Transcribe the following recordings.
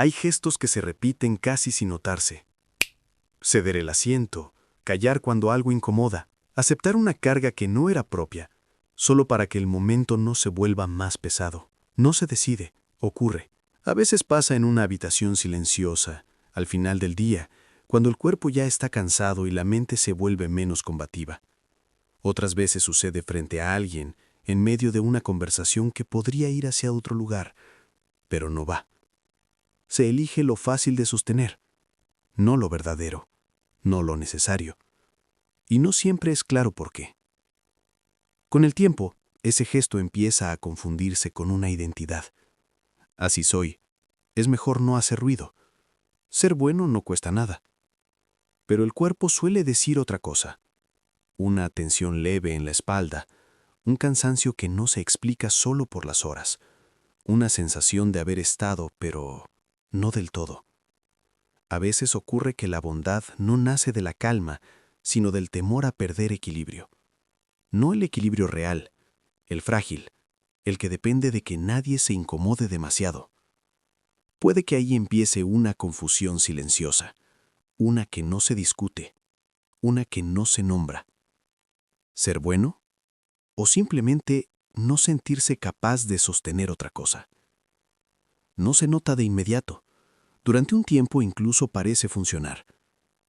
Hay gestos que se repiten casi sin notarse. Ceder el asiento, callar cuando algo incomoda, aceptar una carga que no era propia, solo para que el momento no se vuelva más pesado. No se decide, ocurre. A veces pasa en una habitación silenciosa, al final del día, cuando el cuerpo ya está cansado y la mente se vuelve menos combativa. Otras veces sucede frente a alguien, en medio de una conversación que podría ir hacia otro lugar, pero no va. Se elige lo fácil de sostener, no lo verdadero, no lo necesario. Y no siempre es claro por qué. Con el tiempo, ese gesto empieza a confundirse con una identidad. Así soy. Es mejor no hacer ruido. Ser bueno no cuesta nada. Pero el cuerpo suele decir otra cosa. Una tensión leve en la espalda, un cansancio que no se explica solo por las horas, una sensación de haber estado, pero no del todo. A veces ocurre que la bondad no nace de la calma, sino del temor a perder equilibrio. No el equilibrio real, el frágil, el que depende de que nadie se incomode demasiado. Puede que ahí empiece una confusión silenciosa, una que no se discute, una que no se nombra. ¿Ser bueno? ¿O simplemente no sentirse capaz de sostener otra cosa? No se nota de inmediato. Durante un tiempo incluso parece funcionar.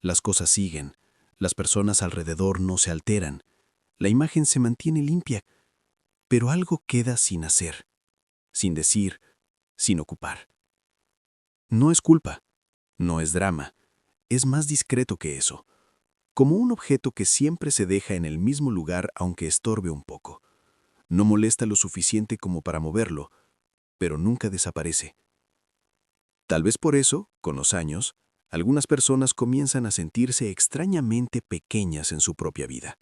Las cosas siguen, las personas alrededor no se alteran, la imagen se mantiene limpia, pero algo queda sin hacer, sin decir, sin ocupar. No es culpa, no es drama, es más discreto que eso, como un objeto que siempre se deja en el mismo lugar aunque estorbe un poco. No molesta lo suficiente como para moverlo, pero nunca desaparece. Tal vez por eso, con los años, algunas personas comienzan a sentirse extrañamente pequeñas en su propia vida.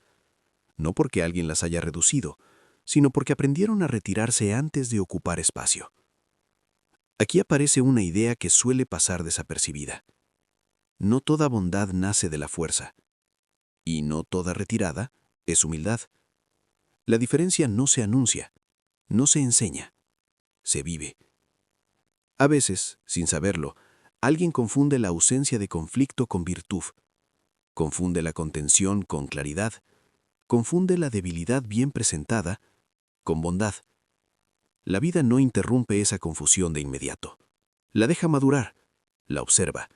No porque alguien las haya reducido, sino porque aprendieron a retirarse antes de ocupar espacio. Aquí aparece una idea que suele pasar desapercibida. No toda bondad nace de la fuerza, y no toda retirada es humildad. La diferencia no se anuncia, no se enseña, se vive. A veces, sin saberlo, alguien confunde la ausencia de conflicto con virtud, confunde la contención con claridad, confunde la debilidad bien presentada con bondad. La vida no interrumpe esa confusión de inmediato. La deja madurar, la observa,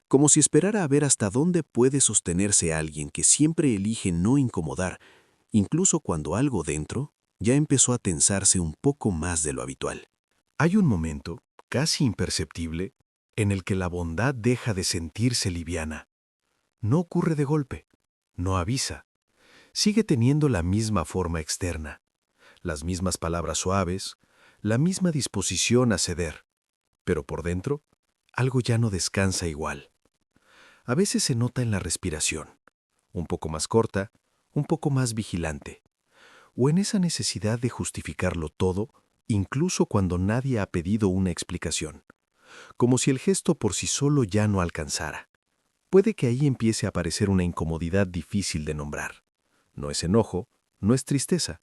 como si esperara a ver hasta dónde puede sostenerse alguien que siempre elige no incomodar, incluso cuando algo dentro ya empezó a tensarse un poco más de lo habitual. Hay un momento, casi imperceptible, en el que la bondad deja de sentirse liviana. No ocurre de golpe, no avisa. Sigue teniendo la misma forma externa, las mismas palabras suaves, la misma disposición a ceder, pero por dentro, algo ya no descansa igual. A veces se nota en la respiración, un poco más corta, un poco más vigilante, o en esa necesidad de justificarlo todo, incluso cuando nadie ha pedido una explicación, como si el gesto por sí solo ya no alcanzara. Puede que ahí empiece a aparecer una incomodidad difícil de nombrar. No es enojo, no es tristeza,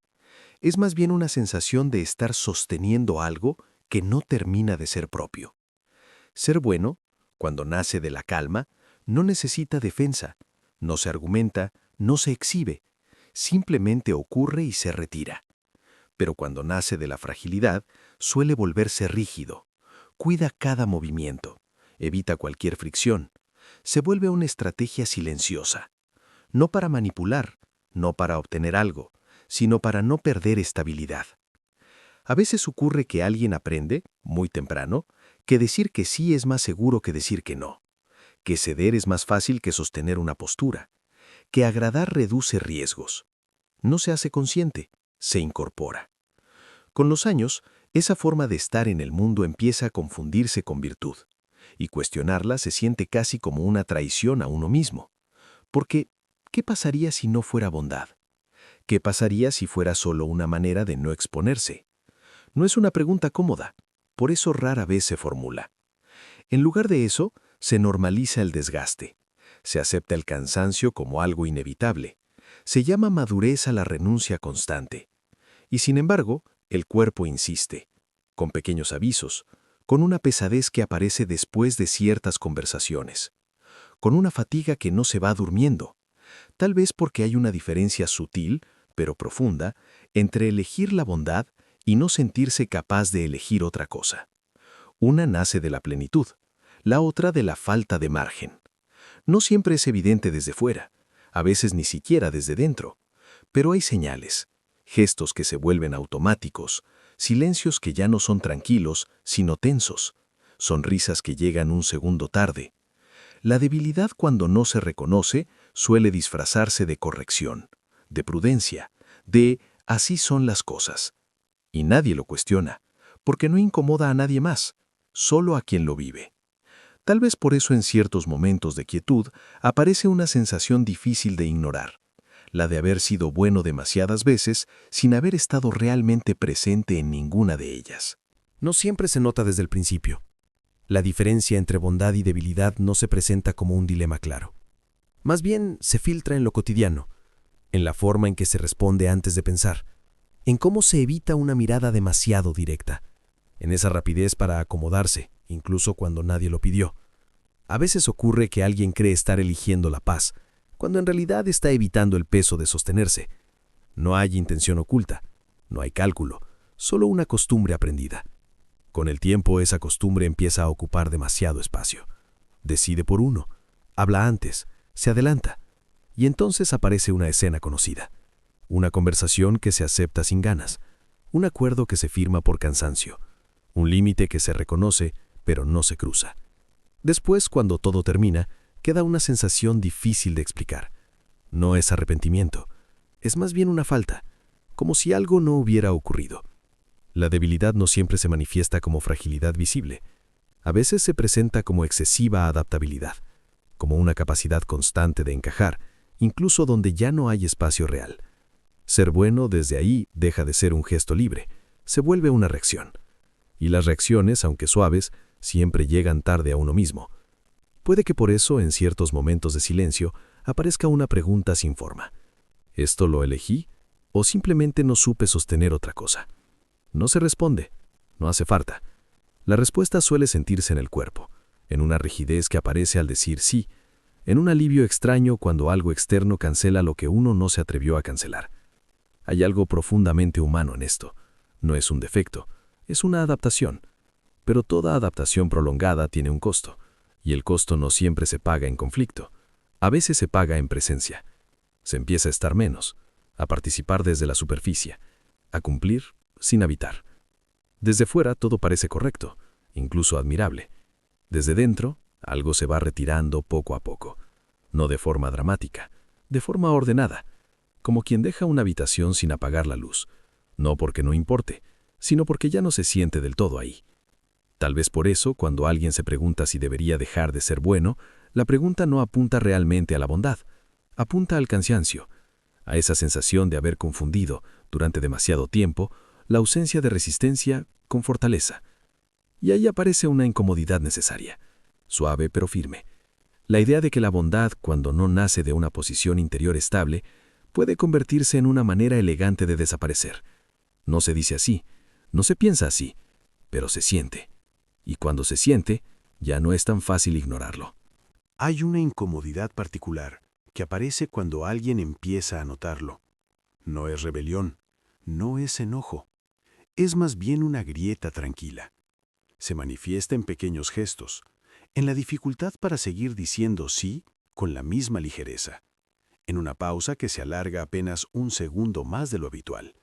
es más bien una sensación de estar sosteniendo algo que no termina de ser propio. Ser bueno, cuando nace de la calma, no necesita defensa, no se argumenta, no se exhibe, simplemente ocurre y se retira. Pero cuando nace de la fragilidad, suele volverse rígido, cuida cada movimiento, evita cualquier fricción, se vuelve una estrategia silenciosa, no para manipular, no para obtener algo, sino para no perder estabilidad. A veces ocurre que alguien aprende, muy temprano, que decir que sí es más seguro que decir que no, que ceder es más fácil que sostener una postura, que agradar reduce riesgos. No se hace consciente, se incorpora. Con los años, esa forma de estar en el mundo empieza a confundirse con virtud, y cuestionarla se siente casi como una traición a uno mismo. Porque, ¿qué pasaría si no fuera bondad? ¿Qué pasaría si fuera solo una manera de no exponerse? No es una pregunta cómoda, por eso rara vez se formula. En lugar de eso, se normaliza el desgaste. Se acepta el cansancio como algo inevitable. Se llama madurez a la renuncia constante. Y sin embargo, el cuerpo insiste, con pequeños avisos. con una pesadez que aparece después de ciertas conversaciones, con una fatiga que no se va durmiendo, tal vez porque hay una diferencia sutil, pero profunda, entre elegir la bondad y no sentirse capaz de elegir otra cosa. Una nace de la plenitud, la otra de la falta de margen. No siempre es evidente desde fuera, a veces ni siquiera desde dentro, pero hay señales, gestos que se vuelven automáticos, silencios que ya no son tranquilos, sino tensos, sonrisas que llegan un segundo tarde. La debilidad cuando no se reconoce suele disfrazarse de corrección, de prudencia, de así son las cosas. Y nadie lo cuestiona, porque no incomoda a nadie más, solo a quien lo vive. Tal vez por eso en ciertos momentos de quietud aparece una sensación difícil de ignorar, la de haber sido bueno demasiadas veces sin haber estado realmente presente en ninguna de ellas. No siempre se nota desde el principio. La diferencia entre bondad y debilidad no se presenta como un dilema claro. Más bien se filtra en lo cotidiano, en la forma en que se responde antes de pensar, en cómo se evita una mirada demasiado directa, en esa rapidez para acomodarse, incluso cuando nadie lo pidió. A veces ocurre que alguien cree estar eligiendo la paz, cuando en realidad está evitando el peso de sostenerse. No hay intención oculta, no hay cálculo, solo una costumbre aprendida. Con el tiempo esa costumbre empieza a ocupar demasiado espacio. Decide por uno, habla antes, se adelanta, y entonces aparece una escena conocida. Una conversación que se acepta sin ganas, un acuerdo que se firma por cansancio, un límite que se reconoce pero no se cruza. Después, cuando todo termina, queda una sensación difícil de explicar. No es arrepentimiento, es más bien una falta, como si algo no hubiera ocurrido. La debilidad no siempre se manifiesta como fragilidad visible. A veces se presenta como excesiva adaptabilidad, como una capacidad constante de encajar, incluso donde ya no hay espacio real. Ser bueno desde ahí deja de ser un gesto libre, se vuelve una reacción. Y las reacciones, aunque suaves, siempre llegan tarde a uno mismo. Puede que por eso, en ciertos momentos de silencio, aparezca una pregunta sin forma. ¿Esto lo elegí? ¿O simplemente no supe sostener otra cosa? No se responde, no hace falta. La respuesta suele sentirse en el cuerpo, en una rigidez que aparece al decir sí, en un alivio extraño cuando algo externo cancela lo que uno no se atrevió a cancelar. Hay algo profundamente humano en esto. No es un defecto, es una adaptación. Pero toda adaptación prolongada tiene un costo, y el costo no siempre se paga en conflicto. A veces se paga en presencia. Se empieza a estar menos, a participar desde la superficie, a cumplir sin habitar. Desde fuera todo parece correcto, incluso admirable. Desde dentro, algo se va retirando poco a poco. No de forma dramática, de forma ordenada, como quien deja una habitación sin apagar la luz, no porque no importe, sino porque ya no se siente del todo ahí. Tal vez por eso, cuando alguien se pregunta si debería dejar de ser bueno, la pregunta no apunta realmente a la bondad, apunta al cansancio, a esa sensación de haber confundido, durante demasiado tiempo, la ausencia de resistencia con fortaleza. Y ahí aparece una incomodidad necesaria, suave pero firme. La idea de que la bondad, cuando no nace de una posición interior estable, puede convertirse en una manera elegante de desaparecer. No se dice así, no se piensa así, pero se siente. Y cuando se siente, ya no es tan fácil ignorarlo. Hay una incomodidad particular que aparece cuando alguien empieza a notarlo. No es rebelión, no es enojo. Es más bien una grieta tranquila. Se manifiesta en pequeños gestos, en la dificultad para seguir diciendo sí con la misma ligereza, en una pausa que se alarga apenas un segundo más de lo habitual.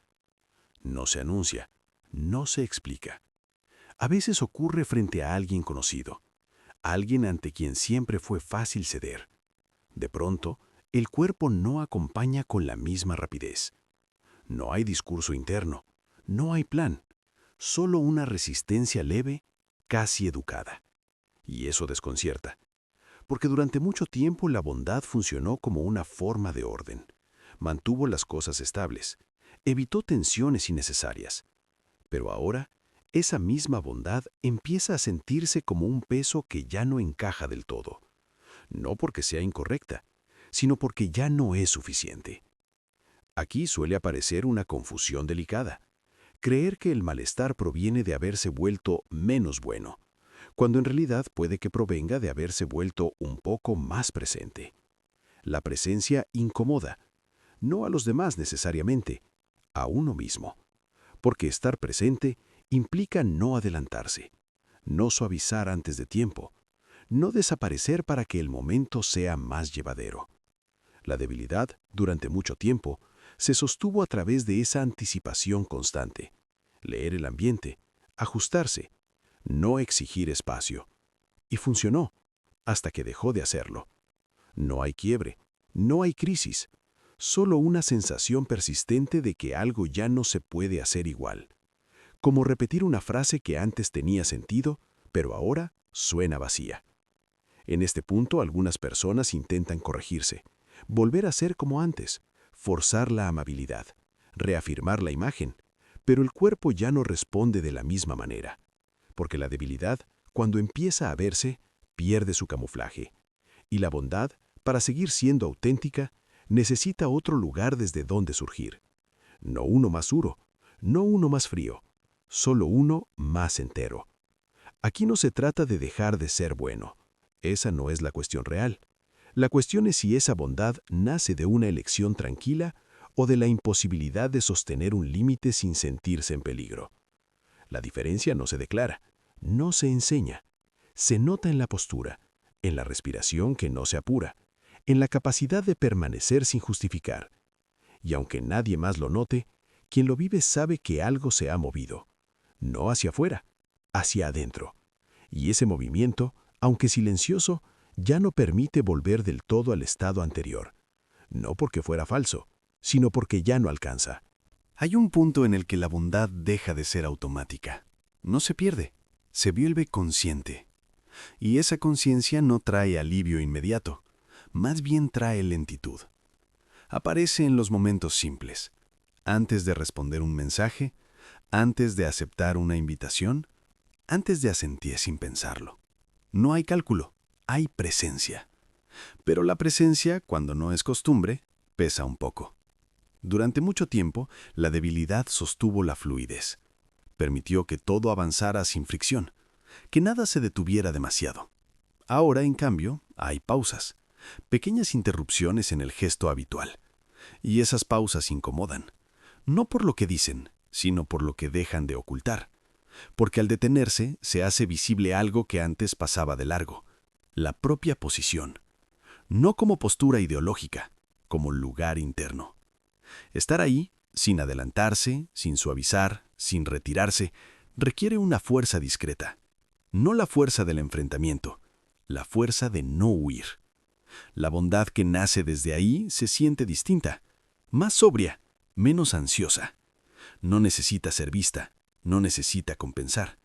No se anuncia, no se explica. A veces ocurre frente a alguien conocido, alguien ante quien siempre fue fácil ceder. De pronto, el cuerpo no acompaña con la misma rapidez. No hay discurso interno, no hay plan, solo una resistencia leve, casi educada. Y eso desconcierta, porque durante mucho tiempo la bondad funcionó como una forma de orden. Mantuvo las cosas estables, evitó tensiones innecesarias. Pero ahora, esa misma bondad empieza a sentirse como un peso que ya no encaja del todo. No porque sea incorrecta, sino porque ya no es suficiente. Aquí suele aparecer una confusión delicada. Creer que el malestar proviene de haberse vuelto menos bueno, cuando en realidad puede que provenga de haberse vuelto un poco más presente. La presencia incomoda, no a los demás necesariamente, a uno mismo, porque estar presente implica no adelantarse, no suavizar antes de tiempo, no desaparecer para que el momento sea más llevadero. La debilidad, durante mucho tiempo, se sostuvo a través de esa anticipación constante. Leer el ambiente, ajustarse, no exigir espacio. Y funcionó, hasta que dejó de hacerlo. No hay quiebre, no hay crisis, solo una sensación persistente de que algo ya no se puede hacer igual. Como repetir una frase que antes tenía sentido, pero ahora suena vacía. En este punto, algunas personas intentan corregirse, volver a ser como antes, forzar la amabilidad, reafirmar la imagen, pero el cuerpo ya no responde de la misma manera, porque la debilidad, cuando empieza a verse, pierde su camuflaje, y la bondad, para seguir siendo auténtica, necesita otro lugar desde donde surgir. No uno más duro, no uno más frío, solo uno más entero. Aquí no se trata de dejar de ser bueno. Esa no es la cuestión real. La cuestión es si esa bondad nace de una elección tranquila o de la imposibilidad de sostener un límite sin sentirse en peligro. La diferencia no se declara, no se enseña. Se nota en la postura, en la respiración que no se apura, en la capacidad de permanecer sin justificar. Y aunque nadie más lo note, quien lo vive sabe que algo se ha movido. No hacia afuera, hacia adentro. Y ese movimiento, aunque silencioso, ya no permite volver del todo al estado anterior. No porque fuera falso, sino porque ya no alcanza. Hay un punto en el que la bondad deja de ser automática. No se pierde, se vuelve consciente. Y esa conciencia no trae alivio inmediato, más bien trae lentitud. Aparece en los momentos simples, antes de responder un mensaje, antes de aceptar una invitación, antes de asentir sin pensarlo. No hay cálculo, hay presencia. Pero la presencia, cuando no es costumbre, pesa un poco. Durante mucho tiempo, la debilidad sostuvo la fluidez. Permitió que todo avanzara sin fricción, que nada se detuviera demasiado. Ahora, en cambio, hay pausas, pequeñas interrupciones en el gesto habitual. Y esas pausas incomodan, no por lo que dicen, sino por lo que dejan de ocultar. Porque al detenerse, se hace visible algo que antes pasaba de largo, la propia posición. No como postura ideológica, como lugar interno. Estar ahí, sin adelantarse, sin suavizar, sin retirarse, requiere una fuerza discreta. No la fuerza del enfrentamiento, la fuerza de no huir. La bondad que nace desde ahí se siente distinta, más sobria, menos ansiosa. No necesita ser vista, no necesita compensar.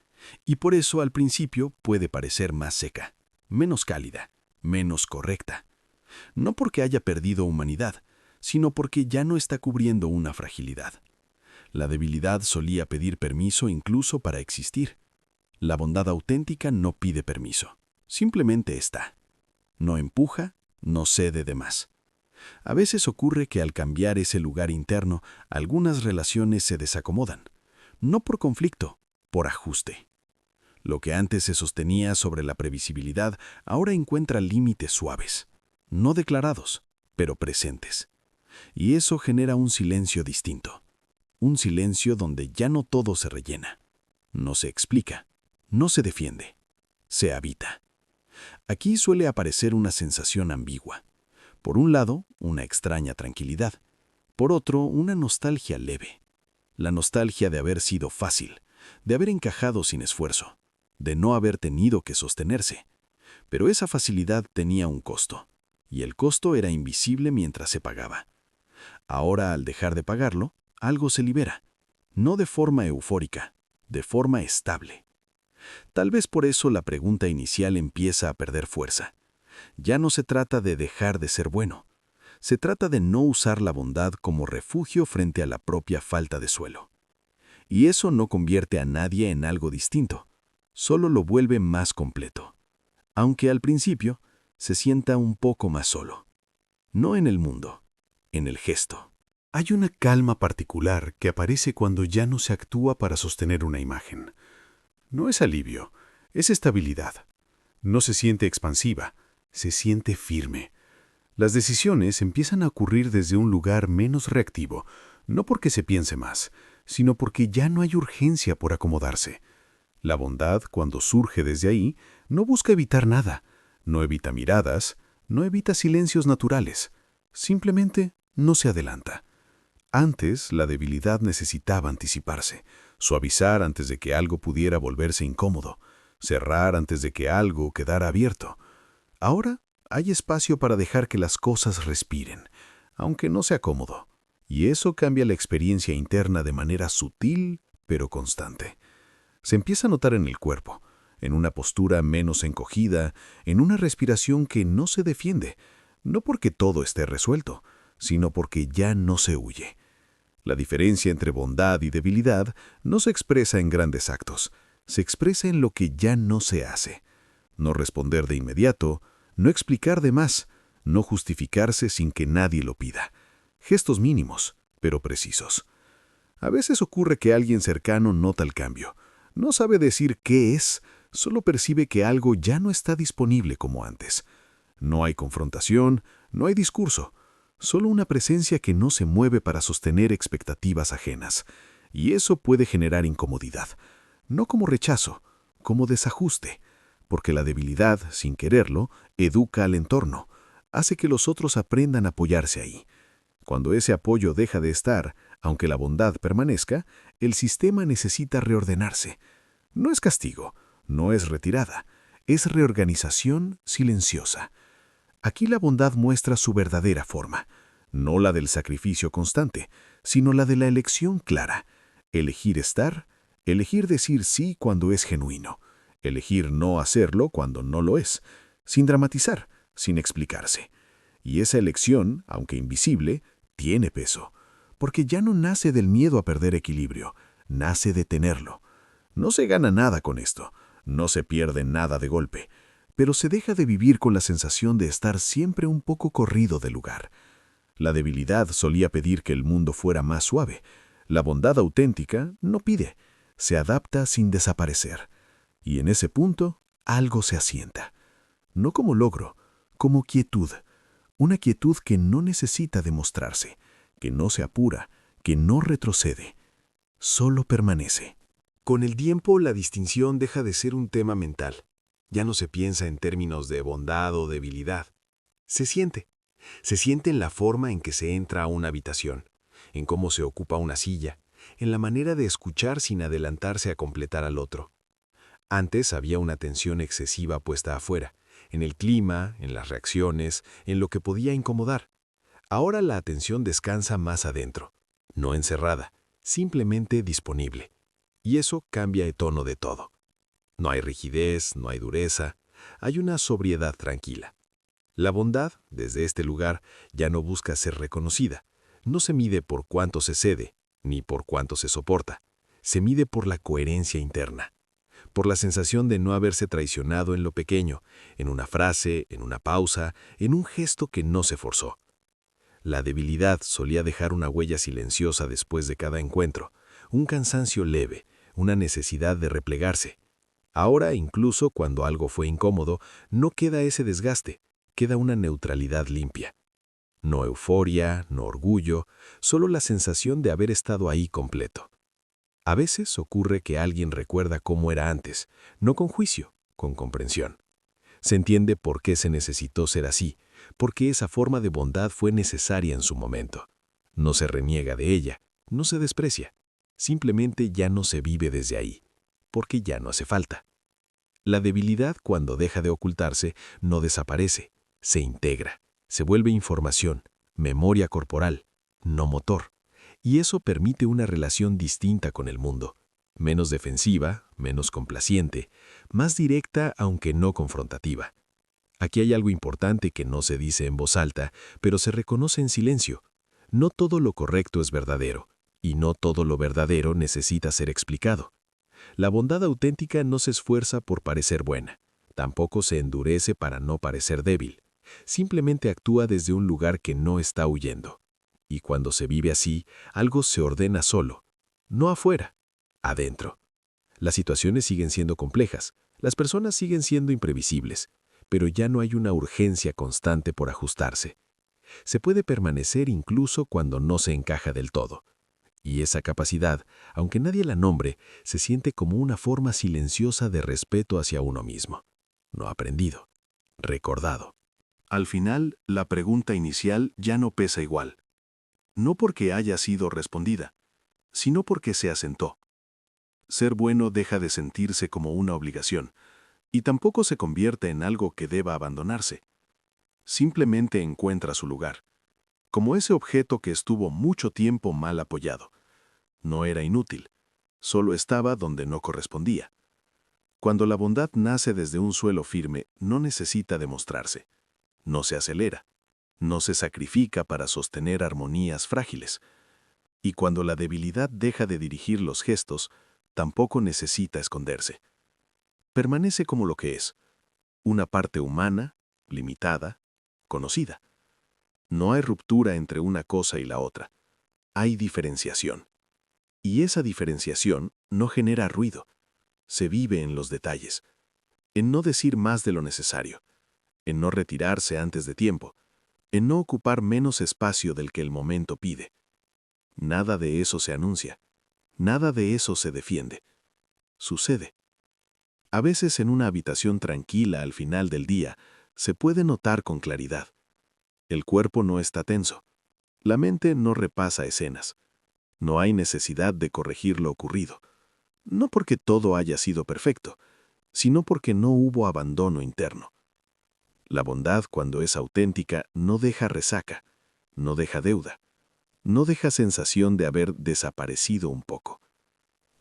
Y por eso al principio puede parecer más seca, menos cálida, menos correcta. No porque haya perdido humanidad, sino porque ya no está cubriendo una fragilidad. La debilidad solía pedir permiso incluso para existir. La bondad auténtica no pide permiso, simplemente está. No empuja, no cede de más. A veces ocurre que al cambiar ese lugar interno, algunas relaciones se desacomodan, no por conflicto, por ajuste. Lo que antes se sostenía sobre la previsibilidad ahora encuentra límites suaves, no declarados, pero presentes. Y eso genera un silencio distinto. Un silencio donde ya no todo se rellena. No se explica, no se defiende, se habita. Aquí suele aparecer una sensación ambigua. Por un lado, una extraña tranquilidad. Por otro, una nostalgia leve. La nostalgia de haber sido fácil, de haber encajado sin esfuerzo, de no haber tenido que sostenerse. Pero esa facilidad tenía un costo, y el costo era invisible mientras se pagaba. Ahora, al dejar de pagarlo, algo se libera, no de forma eufórica, de forma estable. Tal vez por eso la pregunta inicial empieza a perder fuerza. Ya no se trata de dejar de ser bueno, se trata de no usar la bondad como refugio frente a la propia falta de suelo. Y eso no convierte a nadie en algo distinto, solo lo vuelve más completo. Aunque al principio se sienta un poco más solo. No en el mundo, en el gesto. Hay una calma particular que aparece cuando ya no se actúa para sostener una imagen. No es alivio, es estabilidad. No se siente expansiva, se siente firme. Las decisiones empiezan a ocurrir desde un lugar menos reactivo, no porque se piense más, sino porque ya no hay urgencia por acomodarse. La bondad, cuando surge desde ahí, no busca evitar nada, no evita miradas, no evita silencios naturales, simplemente no se adelanta. Antes, la debilidad necesitaba anticiparse, suavizar antes de que algo pudiera volverse incómodo, cerrar antes de que algo quedara abierto. Ahora hay espacio para dejar que las cosas respiren, aunque no sea cómodo, y eso cambia la experiencia interna de manera sutil pero constante. Se empieza a notar en el cuerpo, en una postura menos encogida, en una respiración que no se defiende, no porque todo esté resuelto, sino porque ya no se huye. La diferencia entre bondad y debilidad no se expresa en grandes actos, se expresa en lo que ya no se hace. No responder de inmediato, no explicar de más, no justificarse sin que nadie lo pida. Gestos mínimos, pero precisos. A veces ocurre que alguien cercano nota el cambio. No sabe decir qué es, solo percibe que algo ya no está disponible como antes. No hay confrontación, no hay discurso, solo una presencia que no se mueve para sostener expectativas ajenas. Y eso puede generar incomodidad, no como rechazo, como desajuste, porque la debilidad, sin quererlo, educa al entorno, hace que los otros aprendan a apoyarse ahí. Cuando ese apoyo deja de estar, aunque la bondad permanezca, el sistema necesita reordenarse. No es castigo, no es retirada, es reorganización silenciosa. Aquí la bondad muestra su verdadera forma, no la del sacrificio constante, sino la de la elección clara. Elegir estar, elegir decir sí cuando es genuino, elegir no hacerlo cuando no lo es, sin dramatizar, sin explicarse. Y esa elección, aunque invisible, tiene peso, porque ya no nace del miedo a perder equilibrio, nace de tenerlo. No se gana nada con esto, no se pierde nada de golpe, pero se deja de vivir con la sensación de estar siempre un poco corrido de lugar. La debilidad solía pedir que el mundo fuera más suave. La bondad auténtica no pide, se adapta sin desaparecer. Y en ese punto, algo se asienta. No como logro, como quietud. Una quietud que no necesita demostrarse, que no se apura, que no retrocede. Solo permanece. Con el tiempo, la distinción deja de ser un tema mental. Ya no se piensa en términos de bondad o debilidad. Se siente. Se siente en la forma en que se entra a una habitación, en cómo se ocupa una silla, en la manera de escuchar sin adelantarse a completar al otro. Antes había una atención excesiva puesta afuera, en el clima, en las reacciones, en lo que podía incomodar. Ahora la atención descansa más adentro, no encerrada, simplemente disponible. Y eso cambia el tono de todo. No hay rigidez, no hay dureza, hay una sobriedad tranquila. La bondad, desde este lugar, ya no busca ser reconocida. No se mide por cuánto se cede, ni por cuánto se soporta. Se mide por la coherencia interna, por la sensación de no haberse traicionado en lo pequeño, en una frase, en una pausa, en un gesto que no se forzó. La debilidad solía dejar una huella silenciosa después de cada encuentro, un cansancio leve, una necesidad de replegarse. Ahora, incluso cuando algo fue incómodo, no queda ese desgaste, queda una neutralidad limpia. No euforia, no orgullo, solo la sensación de haber estado ahí completo. A veces ocurre que alguien recuerda cómo era antes, no con juicio, con comprensión. Se entiende por qué se necesitó ser así, porque esa forma de bondad fue necesaria en su momento. No se reniega de ella, no se desprecia. Simplemente ya no se vive desde ahí, porque ya no hace falta. La debilidad, cuando deja de ocultarse, no desaparece, se integra, se vuelve información, memoria corporal, no motor. Y eso permite una relación distinta con el mundo, menos defensiva, menos complaciente, más directa aunque no confrontativa. Aquí hay algo importante que no se dice en voz alta, pero se reconoce en silencio. No todo lo correcto es verdadero, y no todo lo verdadero necesita ser explicado. La bondad auténtica no se esfuerza por parecer buena, tampoco se endurece para no parecer débil. Simplemente actúa desde un lugar que no está huyendo. Y cuando se vive así, algo se ordena solo, no afuera, adentro. Las situaciones siguen siendo complejas, las personas siguen siendo imprevisibles, pero ya no hay una urgencia constante por ajustarse. Se puede permanecer incluso cuando no se encaja del todo. Y esa capacidad, aunque nadie la nombre, se siente como una forma silenciosa de respeto hacia uno mismo. No aprendido, recordado. Al final, la pregunta inicial ya no pesa igual. No porque haya sido respondida, sino porque se asentó. Ser bueno deja de sentirse como una obligación, y tampoco se convierte en algo que deba abandonarse. Simplemente encuentra su lugar, como ese objeto que estuvo mucho tiempo mal apoyado. No era inútil, solo estaba donde no correspondía. Cuando la bondad nace desde un suelo firme, no necesita demostrarse. No se acelera, no se sacrifica para sostener armonías frágiles. Y cuando la debilidad deja de dirigir los gestos, tampoco necesita esconderse. Permanece como lo que es, una parte humana, limitada, conocida. No hay ruptura entre una cosa y la otra. Hay diferenciación. Y esa diferenciación no genera ruido. Se vive en los detalles, en no decir más de lo necesario, en no retirarse antes de tiempo, en no ocupar menos espacio del que el momento pide. Nada de eso se anuncia, nada de eso se defiende. Sucede. A veces en una habitación tranquila al final del día se puede notar con claridad. El cuerpo no está tenso, la mente no repasa escenas. No hay necesidad de corregir lo ocurrido, no porque todo haya sido perfecto, sino porque no hubo abandono interno. La bondad, cuando es auténtica, no deja resaca, no deja deuda, no deja sensación de haber desaparecido un poco.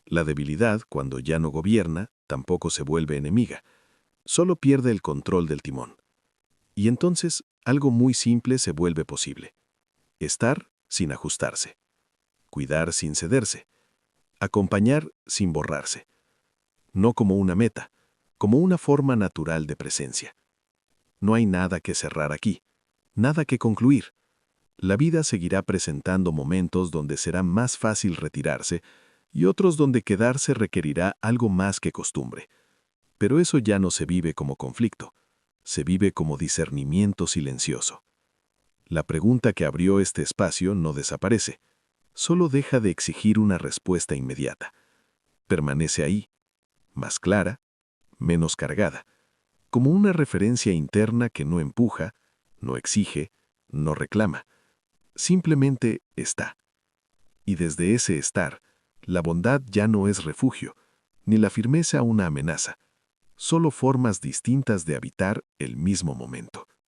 La debilidad, cuando ya no gobierna, tampoco se vuelve enemiga, solo pierde el control del timón. Y entonces, algo muy simple se vuelve posible. Estar sin ajustarse, cuidar sin cederse, acompañar sin borrarse. No como una meta, como una forma natural de presencia. No hay nada que cerrar aquí, nada que concluir. La vida seguirá presentando momentos donde será más fácil retirarse y otros donde quedarse requerirá algo más que costumbre. Pero eso ya no se vive como conflicto, se vive como discernimiento silencioso. La pregunta que abrió este espacio no desaparece, solo deja de exigir una respuesta inmediata. Permanece ahí, más clara, menos cargada, como una referencia interna que no empuja, no exige, no reclama. Simplemente está. Y desde ese estar, la bondad ya no es refugio, ni la firmeza una amenaza, solo formas distintas de habitar el mismo momento.